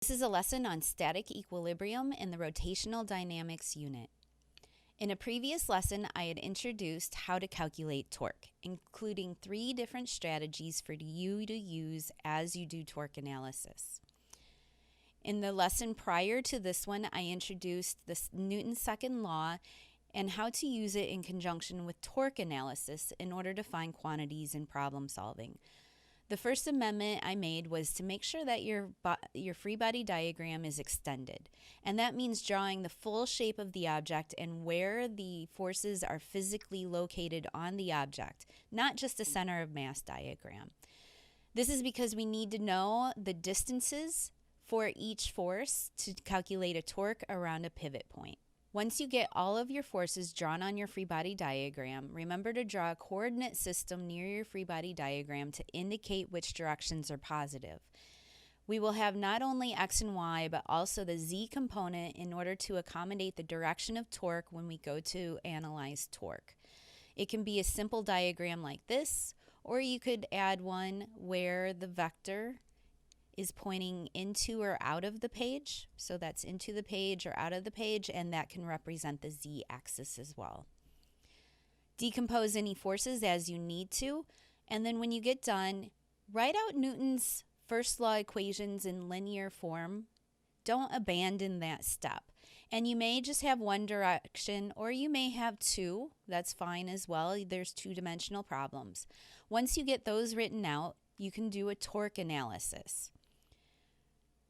This is a lesson on static equilibrium in the rotational dynamics unit. In a previous lesson, I had introduced how to calculate torque, including 3 different strategies for you to use as you do torque analysis. In the lesson prior to this one, I introduced the Newton's second law and how to use it in conjunction with torque analysis in order to find quantities in problem solving. The first amendment I made was to make sure that your free body diagram is extended. And that means drawing the full shape of the object and where the forces are physically located on the object, not just a center of mass diagram. This is because we need to know the distances for each force to calculate a torque around a pivot point. Once you get all of your forces drawn on your free body diagram, remember to draw a coordinate system near your free body diagram to indicate which directions are positive. We will have not only x and y, but also the z component in order to accommodate the direction of torque when we go to analyze torque. It can be a simple diagram like this, or you could add one where the vector is pointing into or out of the page. So that's into the page or out of the page, and that can represent the z-axis as well. Decompose any forces as you need to, and then when you get done, write out Newton's first law equations in linear form. Don't abandon that step. And you may just have one direction, or you may have 2. That's fine as well. There's 2-dimensional problems. Once you get those written out, you can do a torque analysis.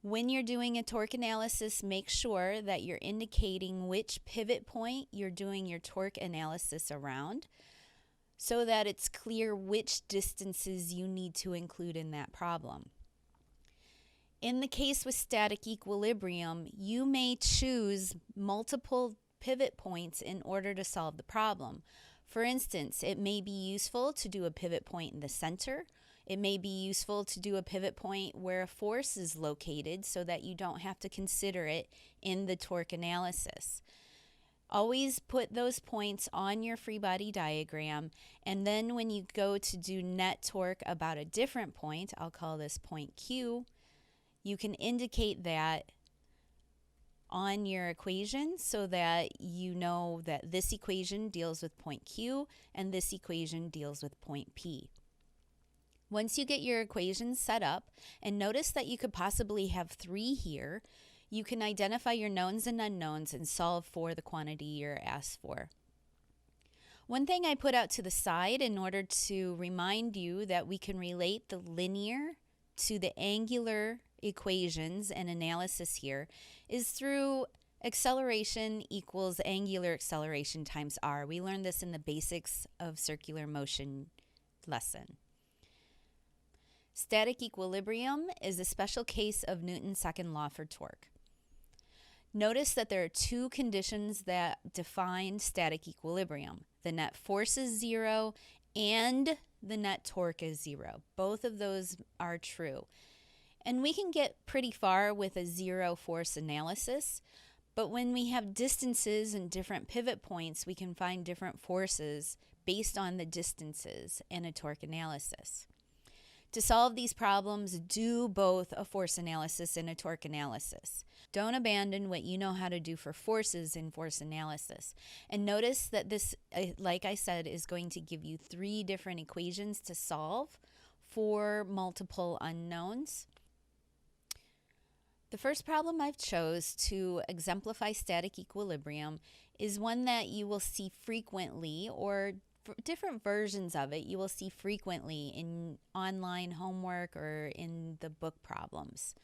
When you're doing a torque analysis, make sure that you're indicating which pivot point you're doing your torque analysis around so that it's clear which distances you need to include in that problem. In the case with static equilibrium, you may choose multiple pivot points in order to solve the problem. For instance, it may be useful to do a pivot point in the center. It may be useful to do a pivot point where a force is located so that you don't have to consider it in the torque analysis. Always put those points on your free body diagram, and then when you go to do net torque about a different point, I'll call this point Q, you can indicate that on your equation so that you know that this equation deals with point Q and this equation deals with point P. Once you get your equations set up, and notice that you could possibly have 3 here, you can identify your knowns and unknowns and solve for the quantity you're asked for. One thing I put out to the side in order to remind you that we can relate the linear to the angular equations and analysis here is through acceleration equals angular acceleration times r. We learned this in the basics of circular motion lesson. Static equilibrium is a special case of Newton's second law for torque. Notice that there are 2 conditions that define static equilibrium. The net force is 0 and the net torque is 0. Both of those are true. And we can get pretty far with a 0 force analysis, but when we have distances and different pivot points, we can find different forces based on the distances in a torque analysis. To solve these problems, do both a force analysis and a torque analysis. Don't abandon what you know how to do for forces in force analysis. And notice that this, like I said, is going to give you 3 different equations to solve for multiple unknowns. The first problem I've chose to exemplify static equilibrium is one that you will see frequently, or different versions of it you will see frequently in online homework or in the book problems.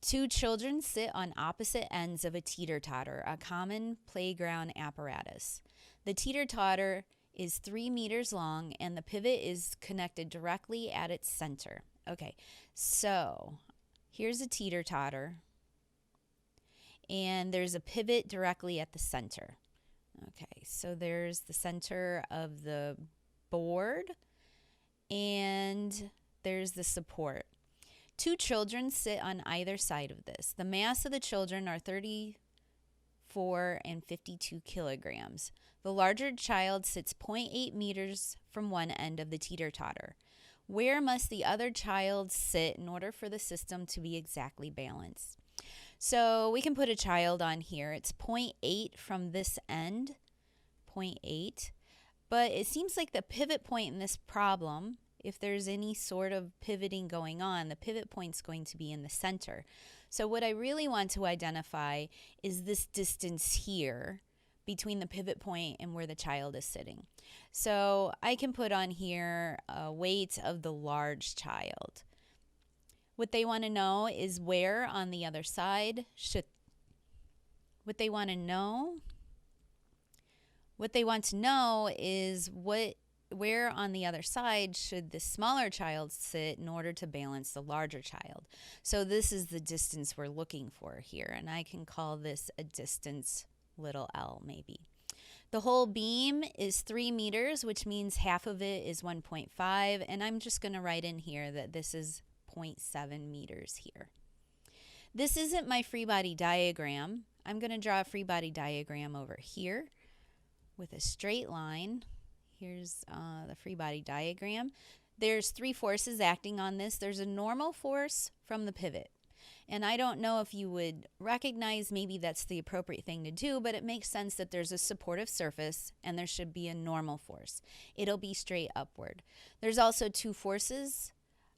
2 children sit on opposite ends of a Teeter Totter, a common playground apparatus. The Teeter Totter is 3 meters long and the pivot is connected directly at its center. Okay, so here's a Teeter Totter and there's a pivot directly at the center. Okay, so there's the center of the board and there's the support. 2 children sit on either side of this. The mass of the children are 34 and 52 kilograms. The larger child sits 0.8 meters from one end of the teeter-totter. where must the other child sit in order for the system to be exactly balanced? So we can put a child on here. It's 0.8 from this end, 0.8. But it seems like the pivot point in this problem, if there's any sort of pivoting going on, the pivot point's going to be in the center. So what I really want to identify is this distance here between the pivot point and where the child is sitting. So I can put on here a weight of the large child. What they want to know is where on the other side should, what they want to know is where on the other side should the smaller child sit in order to balance the larger child. So this is the distance we're looking for here, and I can call this a distance little l maybe. The whole beam is 3 meters, which means half of it is 1.5, and I'm just going to write in here that this is 0.7 meters here. This isn't my free body diagram. I'm going to draw a free body diagram over here with a straight line. Here's the free body diagram. There's 3 forces acting on this. There's a normal force from the pivot. And I don't know if you would recognize maybe that's the appropriate thing to do, but it makes sense that there's a supportive surface and there should be a normal force. It'll be straight upward. There's also 2 forces,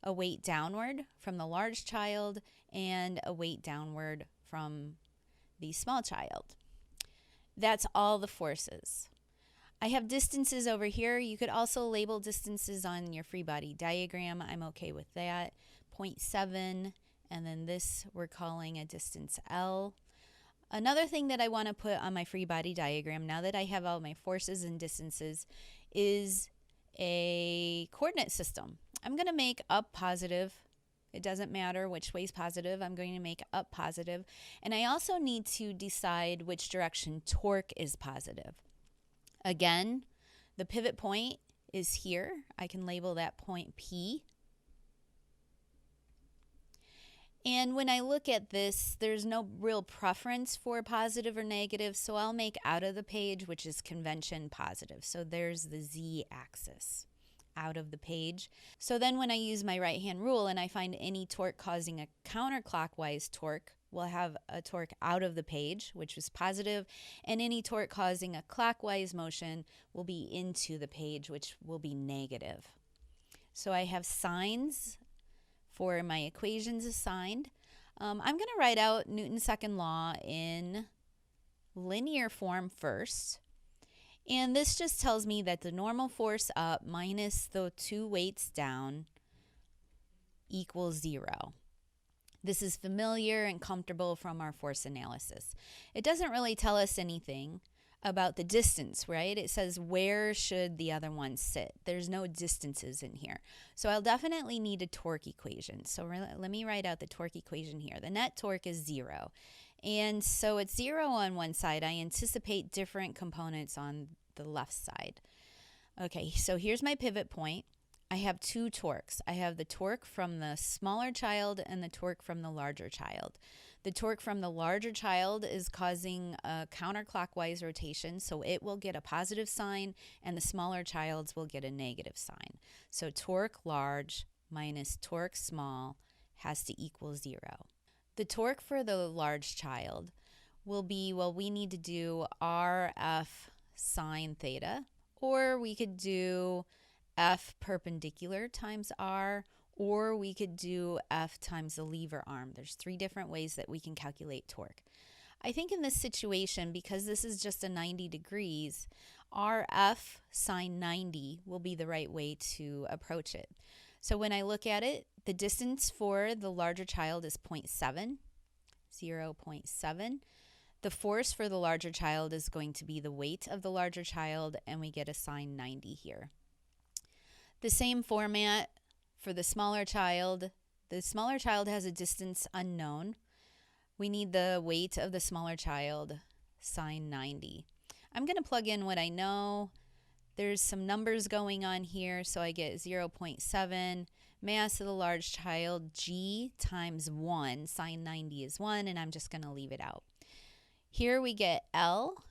a weight downward from the large child and a weight downward from the small child. That's all the forces. I have distances over here. You could also label distances on your free body diagram. I'm okay with that. 0.7, and then this we're calling a distance L. Another thing that I want to put on my free body diagram, now that I have all my forces and distances, is a coordinate system. I'm going to make up positive. It doesn't matter which way's positive. I'm going to make up positive. And I also need to decide which direction torque is positive. Again, the pivot point is here. I can label that point P. And when I look at this, there's no real preference for positive or negative, so I'll make out of the page, which is convention, positive. So there's the z-axis out of the page. So then when I use my right-hand rule and I find any torque causing a counterclockwise torque, we'll have a torque out of the page, which is positive, and any torque causing a clockwise motion will be into the page, which will be negative. So I have signs for my equations assigned. I'm going to write out Newton's second law in linear form first. And this just tells me that the normal force up minus the 2 weights down equals 0. This is familiar and comfortable from our force analysis. It doesn't really tell us anything about the distance, right? It says where should the other one sit. There's no distances in here. So I'll definitely need a torque equation. So let me write out the torque equation here. The net torque is 0. And so it's 0 on one side. I anticipate different components on the left side. Okay, so here's my pivot point. I have 2 torques. I have the torque from the smaller child and the torque from the larger child. The torque from the larger child is causing a counterclockwise rotation, so it will get a positive sign, and the smaller child's will get a negative sign. So torque large minus torque small has to equal 0. The torque for the large child will be, well, we need to do RF sine theta, or we could do F perpendicular times R, or we could do F times the lever arm. There's 3 different ways that we can calculate torque. I think in this situation, because this is just a 90 degrees, RF sine 90 will be the right way to approach it. So when I look at it, the distance for the larger child is 0.7, 0.7. The force for the larger child is going to be the weight of the larger child, and we get a sine 90 here. The same format for the smaller child. The smaller child has a distance unknown. We need the weight of the smaller child, sine 90. I'm going to plug in what I know. There's some numbers going on here, so I get 0.7. Mass of the large child, g times 1. Sine 90 is 1, and I'm just going to leave it out. Here we get L,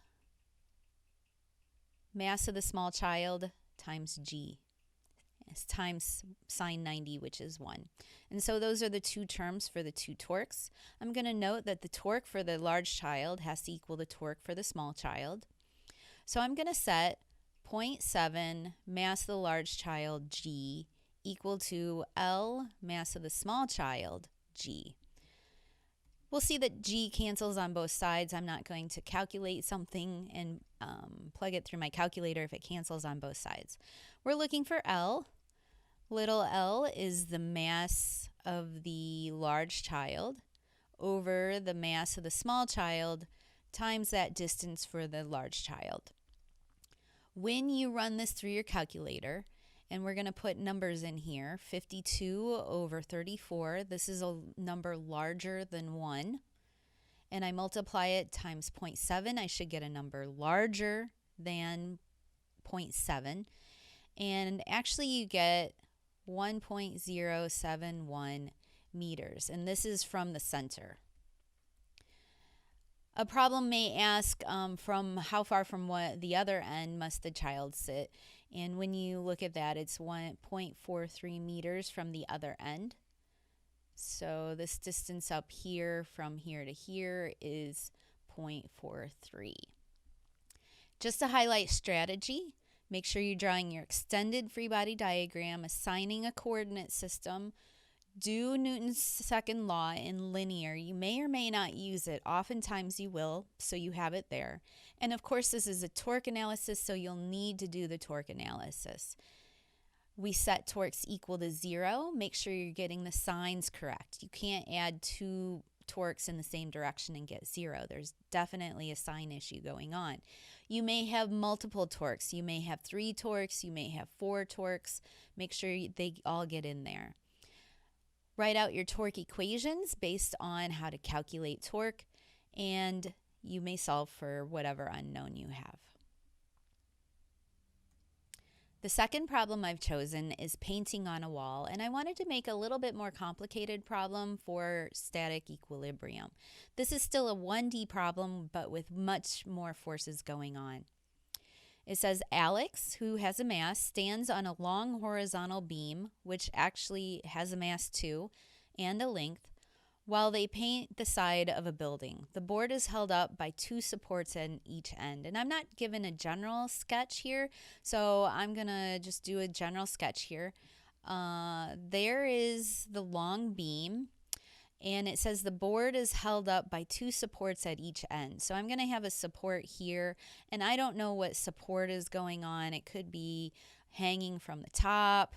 mass of the small child, times g. times sine 90, which is 1. And so those are the two terms for the two torques. I'm going to note that the torque for the large child has to equal the torque for the small child. So I'm going to set 0.7 mass of the large child, G, equal to L mass of the small child, G. We'll see that G cancels on both sides. I'm not going to calculate something and plug it through my calculator if it cancels on both sides. We're looking for L. Little l is the mass of the large child over the mass of the small child times that distance for the large child. When you run this through your calculator, and we're going to put numbers in here, 52 over 34. This is a number larger than 1. And I multiply it times 0.7. I should get a number larger than 0.7. And actually you get 1.071 meters. And this is from the center. A problem may ask from how far from the other end must the child sit. And when you look at that, it's 1.43 meters from the other end. So this distance up here from here to here is 0.43. Just to highlight strategy, make sure you're drawing your extended free body diagram, assigning a coordinate system. Do Newton's second law in linear. You may or may not use it. Oftentimes you will, so you have it there. And of course, this is a torque analysis, so you'll need to do the torque analysis. We set torques equal to 0. Make sure you're getting the signs correct. You can't add two torques in the same direction and get 0. There's definitely a sign issue going on. You may have multiple torques. You may have 3 torques. You may have 4 torques. Make sure they all get in there. Write out your torque equations based on how to calculate torque, and you may solve for whatever unknown you have. The second problem I've chosen is painting on a wall, and I wanted to make a little bit more complicated problem for static equilibrium. This is still a 1D problem, but with much more forces going on. It says Alex, who has a mass, stands on a long horizontal beam, which actually has a mass too, and a length, while they paint the side of a building. The board is held up by 2 supports at each end. And I'm not given a general sketch here, so I'm going to just do a general sketch here. There is the long beam. And it says the board is held up by 2 supports at each end. So I'm going to have a support here, and I don't know what support is going on. It could be hanging from the top,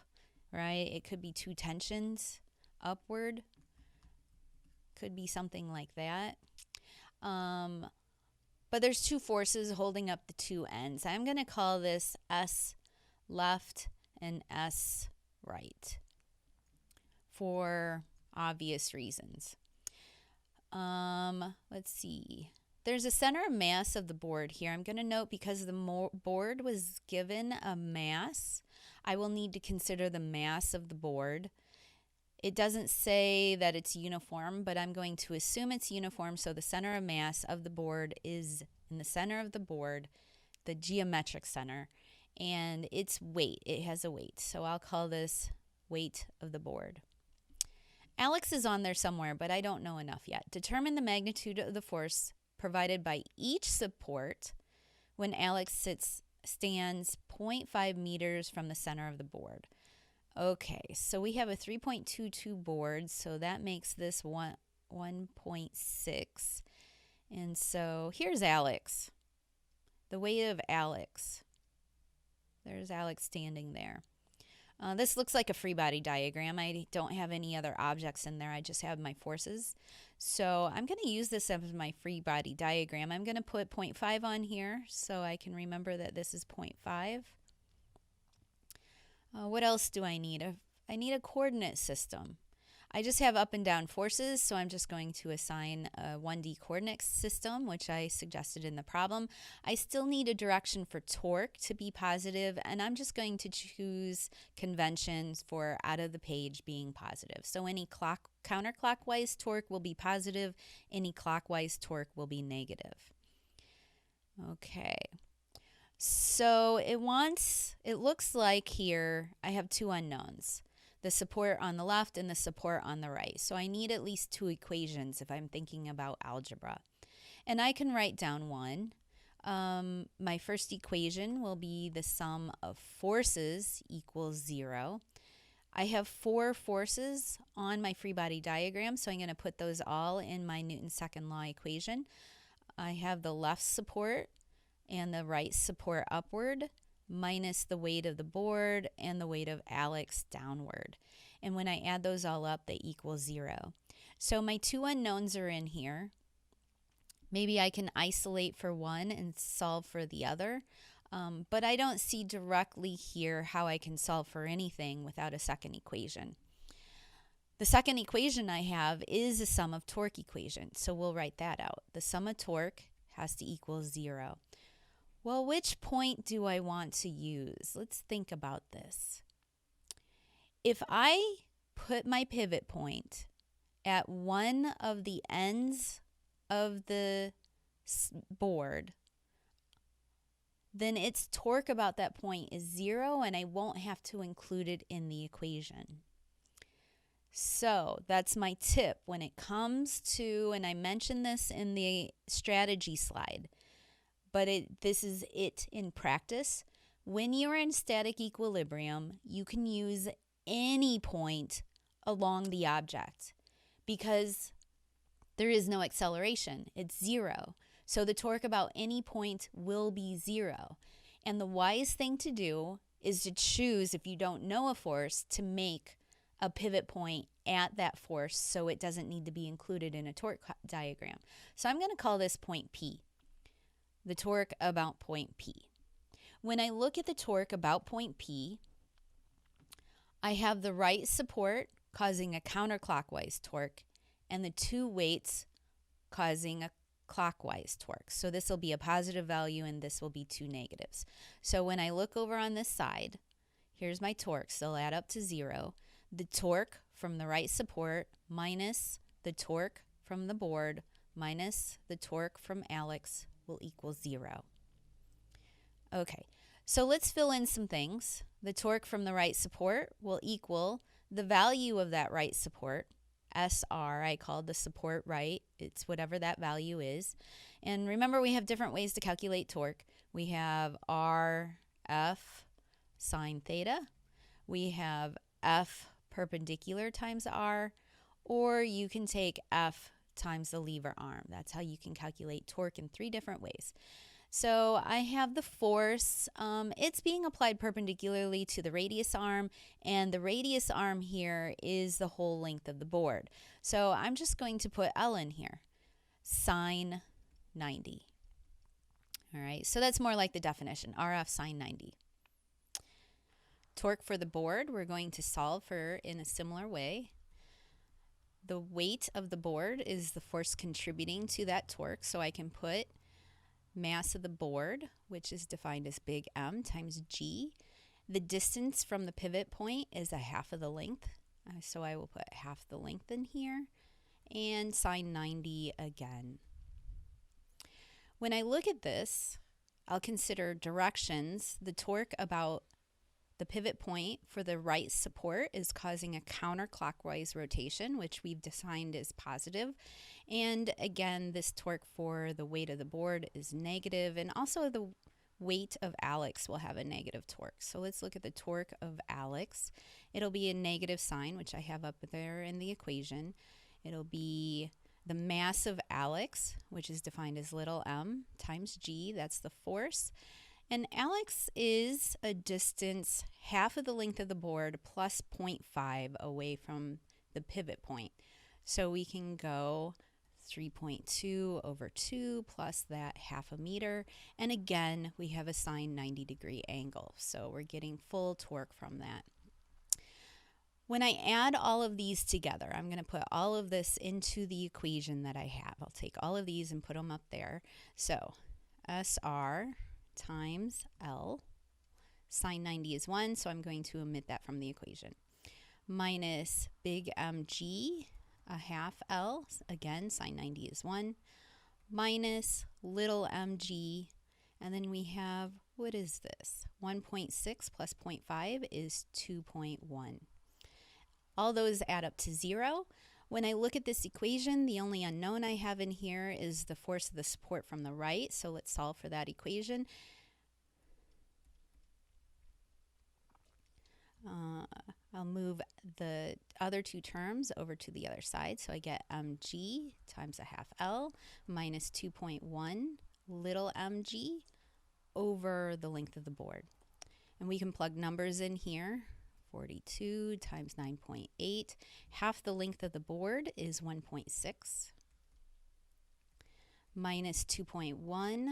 right? It could be 2 tensions upward. Could be something like that. But there's 2 forces holding up the 2 ends. I'm going to call this S left and S right for obvious reasons. Let's see. There's a center of mass of the board here. I'm going to note because the board was given a mass, I will need to consider the mass of the board. It doesn't say that it's uniform, but I'm going to assume it's uniform, so the center of mass of the board is in the center of the board, the geometric center, and its weight. It has a weight, so I'll call this weight of the board. Alex is on there somewhere, but I don't know enough yet. Determine the magnitude of the force provided by each support when Alex stands 0.5 meters from the center of the board. Okay, so we have a 3.22 board, so that makes this 1.6. And so here's Alex, the weight of Alex. There's Alex standing there. This looks like a free body diagram. I don't have any other objects in there. I just have my forces. So I'm going to use this as my free body diagram. I'm going to put 0.5 on here so I can remember that this is 0.5. What else do I need? I need a coordinate system. I just have up and down forces, so I'm just going to assign a 1D coordinate system, which I suggested in the problem. I still need a direction for torque to be positive, and I'm just going to choose conventions for out of the page being positive. So any counterclockwise torque will be positive, any clockwise torque will be negative. Okay. So it looks like here I have two unknowns, the support on the left and the support on the right. So I need at least two equations if I'm thinking about algebra. And I can write down one. My first equation will be the sum of forces equals 0. I have 4 forces on my free body diagram, so I'm going to put those all in my Newton's second law equation. I have the left support and the right support upward minus the weight of the board and the weight of Alex downward. And when I add those all up, they equal 0. So my two unknowns are in here. Maybe I can isolate for one and solve for the other. But I don't see directly here how I can solve for anything without a second equation. The second equation I have is a sum of torque equation, so we'll write that out. The sum of torque has to equal 0. Well, which point do I want to use? Let's think about this. If I put my pivot point at one of the ends of the board, then its torque about that point is 0, and I won't have to include it in the equation. So that's my tip when it comes to, and I mentioned this in the strategy slide, but this is it in practice. When you're in static equilibrium, you can use any point along the object because there is no acceleration. It's 0. So the torque about any point will be 0. And the wise thing to do is to choose, if you don't know a force, to make a pivot point at that force so it doesn't need to be included in a torque diagram. So I'm going to call this point P, the torque about point P. When I look at the torque about point P, I have the right support causing a counterclockwise torque and the two weights causing a clockwise torque. So this will be a positive value and this will be two negatives. So when I look over on this side, here's my torques. They'll add up to 0. The torque from the right support minus the torque from the board minus the torque from Alex will equal 0. Okay, so let's fill in some things. The torque from the right support will equal the value of that right support, SR, I called the support right. It's whatever that value is. And remember, we have different ways to calculate torque. We have RF sine theta. We have F perpendicular times R, or you can take F times the lever arm. That's how you can calculate torque in 3 different ways. So I have the force. It's being applied perpendicularly to the radius arm, and the radius arm here is the whole length of the board. So I'm just going to put L in here, sine 90. All right, so that's more like the definition, RF sine 90. Torque for the board, we're going to solve for in a similar way. The weight of the board is the force contributing to that torque, so I can put mass of the board, which is defined as big M times G. The distance from the pivot point is a half of the length, so I will put half the length in here, and sine 90 again. When I look at this, I'll consider directions. The torque about the pivot point for the right support is causing a counterclockwise rotation, which we've defined as positive. And again, this torque for the weight of the board is negative, and also the weight of Alex will have a negative torque. So let's look at the torque of Alex. It'll be a negative sign, which I have up there in the equation. It'll be the mass of Alex, which is defined as little m, times g, that's the force. And Alex is a distance half of the length of the board plus 0.5 away from the pivot point. So we can go 3.2 over 2 plus that half a meter. And again, we have a sine 90-degree angle. So we're getting full torque from that. When I add all of these together, I'm going to put all of this into the equation that I have. I'll take all of these and put them up there. So SR times L, sine 90 is 1, so I'm going to omit that from the equation, minus big mg, a half L, again sine 90 is 1, minus little mg, and then we have What is this? 1.6 plus 0.5 is 2.1. All those add up to 0. When I look at this equation, the only unknown I have in here is the force of the support from the right. So let's solve for that equation. I'll move the other two terms over to the other side. So I get mg times a half L minus 2.1 little mg over the length of the board. And we can plug numbers in here. 42 times 9.8. Half the length of the board is 1.6 minus 2.1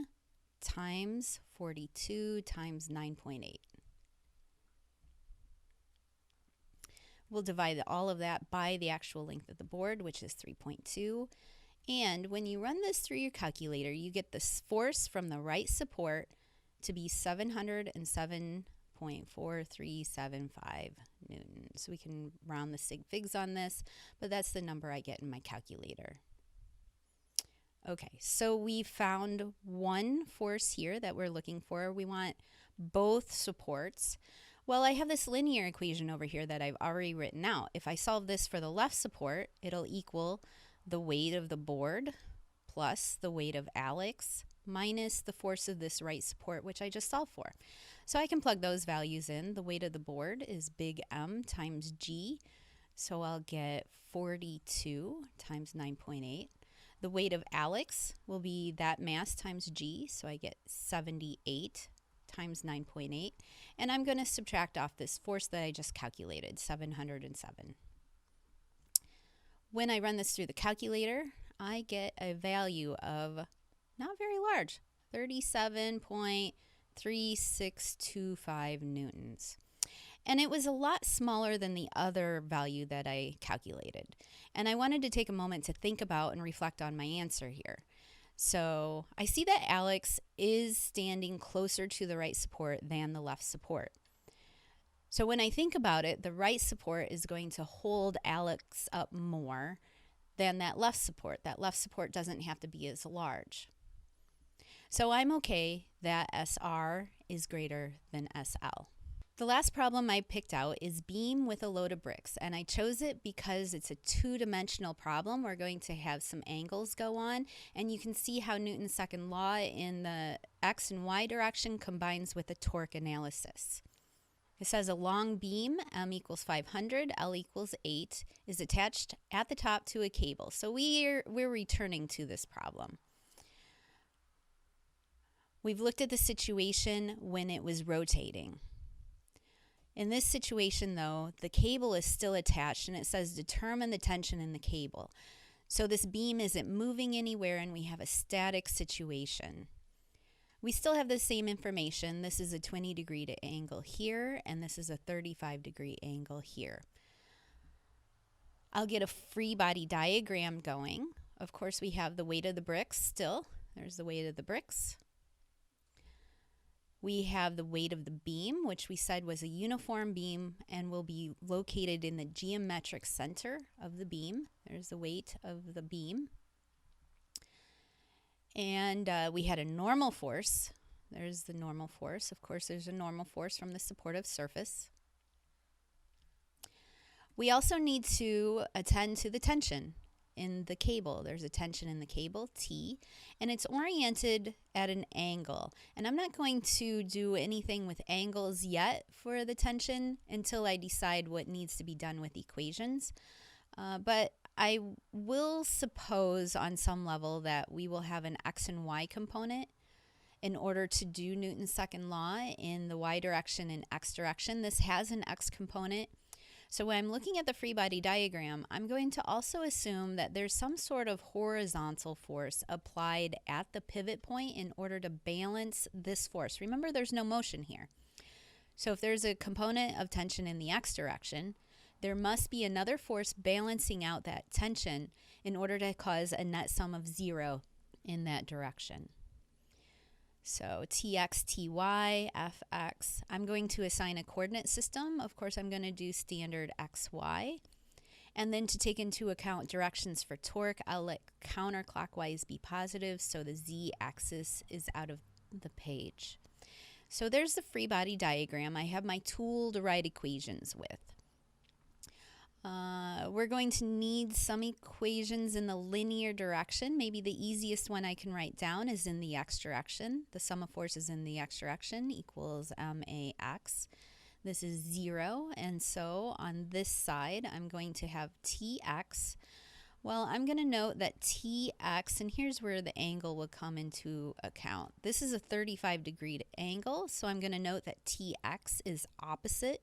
times 42 times 9.8. We'll divide all of that by the actual length of the board, which is 3.2. And when you run this through your calculator, you get the force from the right support to be 707.4375 newtons. We can round the sig figs on this, but that's the number I get in my calculator. Okay, so we found one force here that we're looking for. We want both supports. Well, I have this linear equation over here that I've already written out. If I solve this for the left support, it'll equal the weight of the board plus the weight of Alex minus the force of this right support, which I just solved for. So I can plug those values in. The weight of the board is big M times G, so I'll get 42 times 9.8. The weight of Alex will be that mass times G, so I get 78 times 9.8. And I'm going to subtract off this force that I just calculated, 707. When I run this through the calculator, I get a value of not very large, 37.3625 newtons. And it was a lot smaller than the other value that I calculated. And I wanted to take a moment to think about and reflect on my answer here. So I see that Alex is standing closer to the right support than the left support. So when I think about it, the right support is going to hold Alex up more than that left support. That left support doesn't have to be as large. So I'm okay that SR is greater than SL. The last problem I picked out is beam with a load of bricks, and I chose it because it's a two-dimensional problem. We're going to have some angles go on, and you can see how Newton's second law in the x and y direction combines with a torque analysis. It says a long beam, M equals 500, L equals 8, is attached at the top to a cable. So we're returning to this problem. We've looked at the situation when it was rotating. In this situation, though, the cable is still attached, and it says determine the tension in the cable. So this beam isn't moving anywhere, and we have a static situation. We still have the same information. This is a 20-degree angle here, and this is a 35-degree angle here. I'll get a free body diagram going. Of course, we have the weight of the bricks still. There's the weight of the bricks. We have the weight of the beam, which we said was a uniform beam and will be located in the geometric center of the beam. There's the weight of the beam. And we had a normal force. There's the normal force. Of course, there's a normal force from the supportive surface. We also need to attend to the tension in the cable. There's a tension in the cable, T, and it's oriented at an angle. And I'm not going to do anything with angles yet for the tension until I decide what needs to be done with equations. But I will suppose on some level that we will have an x and y component in order to do Newton's second law in the y direction and x direction. This has an x component. So when I'm looking at the free body diagram, I'm going to also assume that there's some sort of horizontal force applied at the pivot point in order to balance this force. Remember, there's no motion here. So if there's a component of tension in the x direction, there must be another force balancing out that tension in order to cause a net sum of 0 in that direction. So Tx, Ty, Fx. I'm going to assign a coordinate system. Of course, I'm going to do standard xy. And then to take into account directions for torque, I'll let counterclockwise be positive, so the z-axis is out of the page. So there's the free body diagram. I have my tool to write equations with. We're going to need some equations in the linear direction. Maybe the easiest one I can write down is in the x direction. The sum of forces in the x direction equals max. This is 0, and so on this side I'm going to have tx. Well, I'm going to note that tx, and here's where the angle will come into account. This is a 35-degree angle, so I'm going to note that tx is opposite.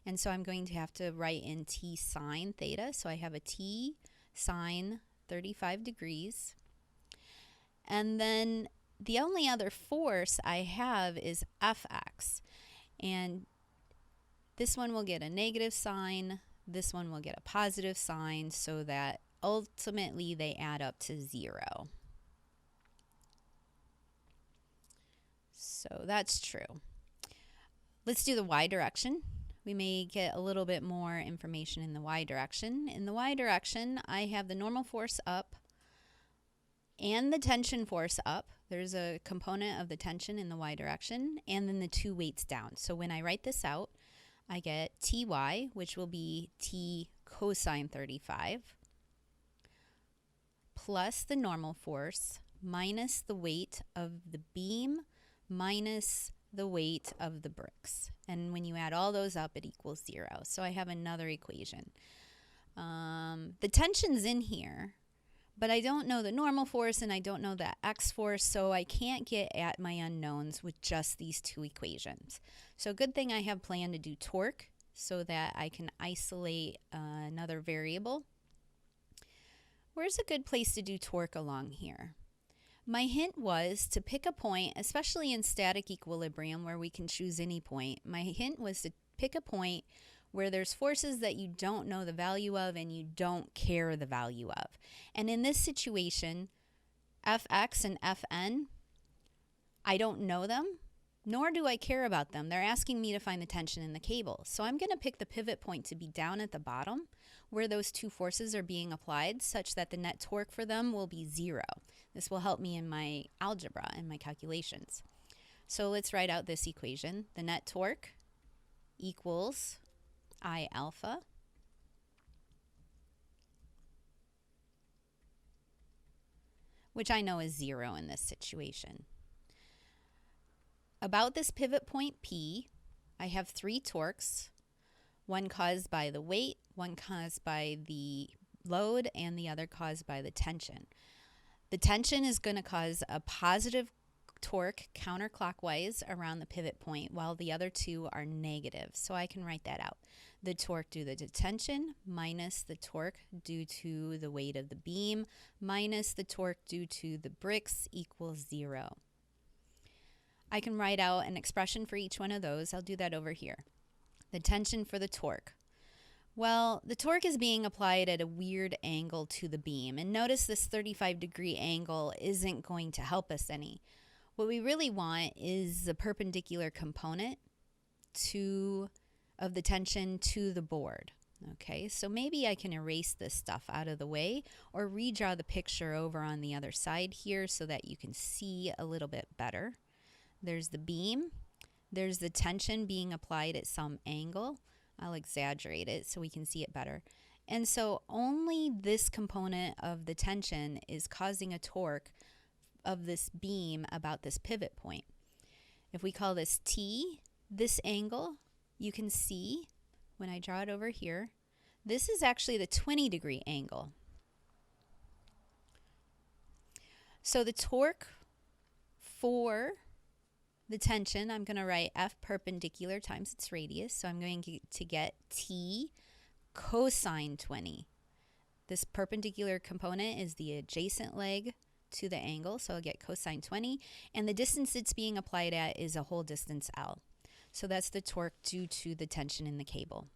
And so I'm going to have to write in t sine theta. So I have a t sine 35 degrees. And then the only other force I have is fx. And this one will get a negative sign. This one will get a positive sign, so that ultimately they add up to 0. So that's true. Let's do the y direction. We may get a little bit more information in the y direction. In the y direction, I have the normal force up and the tension force up. There's a component of the tension in the y direction, and then the two weights down. So when I write this out, I get ty, which will be t cosine 35, plus the normal force minus the weight of the beam minus the weight of the bricks. And when you add all those up, it equals 0. So I have another equation. The tension's in here, but I don't know the normal force and I don't know the x force, so I can't get at my unknowns with just these two equations. So good thing I have planned to do torque so that I can isolate another variable. Where's a good place to do torque along here? My hint was to pick a point, especially in static equilibrium where we can choose any point. My hint was to pick a point where there's forces that you don't know the value of and you don't care the value of. And in this situation, fx and fn, I don't know them, nor do I care about them. They're asking me to find the tension in the cable. So I'm going to pick the pivot point to be down at the bottom where those two forces are being applied, such that the net torque for them will be 0. This will help me in my algebra and my calculations. So let's write out this equation. The net torque equals I alpha which I know is 0 in this situation. About this pivot point P, I have 3 torques, one caused by the weight, one caused by the load, and the other caused by the tension. The tension is going to cause a positive torque counterclockwise around the pivot point, while the other two are negative. So I can write that out. The torque due to the tension minus the torque due to the weight of the beam minus the torque due to the bricks equals 0. I can write out an expression for each one of those. I'll do that over here. The tension for the torque. Well, the torque is being applied at a weird angle to the beam. And notice this 35-degree angle isn't going to help us any. What we really want is the perpendicular component of the tension to the board. Okay, so maybe I can erase this stuff out of the way or redraw the picture over on the other side here so that you can see a little bit better. There's the beam. There's the tension being applied at some angle. I'll exaggerate it so we can see it better. And so only this component of the tension is causing a torque of this beam about this pivot point. If we call this T, this angle, you can see when I draw it over here, this is actually the 20-degree angle. So the torque for the tension, I'm going to write F perpendicular times its radius. So I'm going to get T cosine 20. This perpendicular component is the adjacent leg to the angle, so I'll get cosine 20. And the distance it's being applied at is a whole distance L. So that's the torque due to the tension in the cable.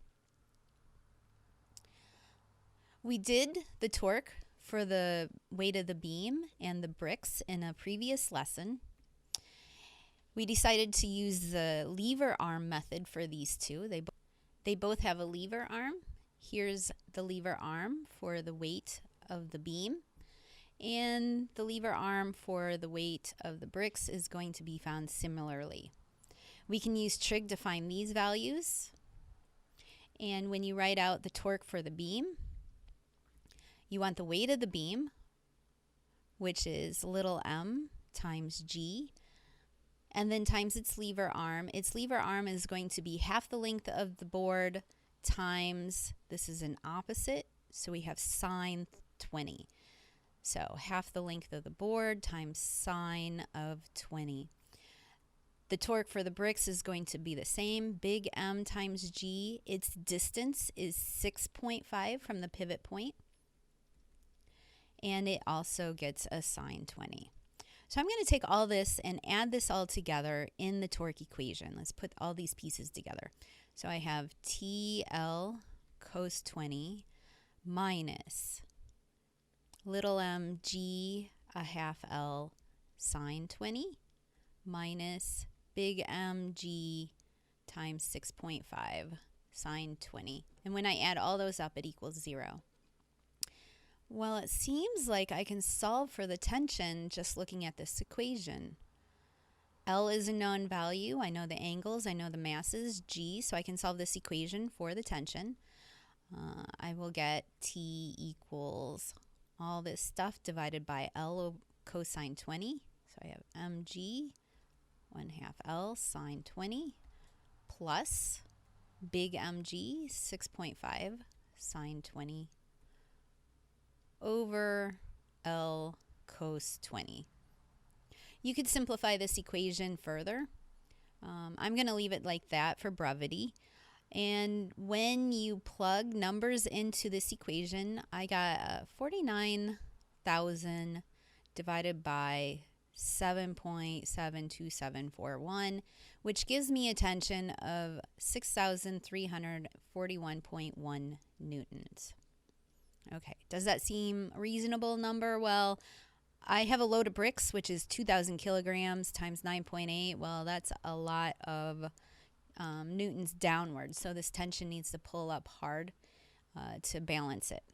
We did the torque for the weight of the beam and the bricks in a previous lesson. We decided to use the lever arm method for these two. They both have a lever arm. Here's the lever arm for the weight of the beam. And the lever arm for the weight of the bricks is going to be found similarly. We can use trig to find these values. And when you write out the torque for the beam, you want the weight of the beam, which is little m times g, and then times its lever arm. Its lever arm is going to be half the length of the board times, this is an opposite, so we have sine 20. So half the length of the board times sine of 20. The torque for the bricks is going to be the same, big M times G. Its distance is 6.5 from the pivot point. And it also gets a sine 20. So I'm going to take all this and add this all together in the torque equation. Let's put all these pieces together. So I have TL cos 20 minus little m g a half L sine 20 minus big M g times 6.5 sine 20. And when I add all those up, it equals 0. Well, it seems like I can solve for the tension just looking at this equation. L is a known value. I know the angles. I know the masses, G, so I can solve this equation for the tension. I will get T equals all this stuff divided by L cosine 20. So I have mg 1/2 L sine 20 plus big mg 6.5 sine 20 over L cos 20. You could simplify this equation further. I'm going to leave it like that for brevity. And when you plug numbers into this equation, I got 49,000 divided by 7.72741, which gives me a tension of 6,341.1 newtons. Okay, does that seem a reasonable number? Well, I have a load of bricks, which is 2,000 kilograms times 9.8. Well, that's a lot of newtons downward. So this tension needs to pull up hard to balance it.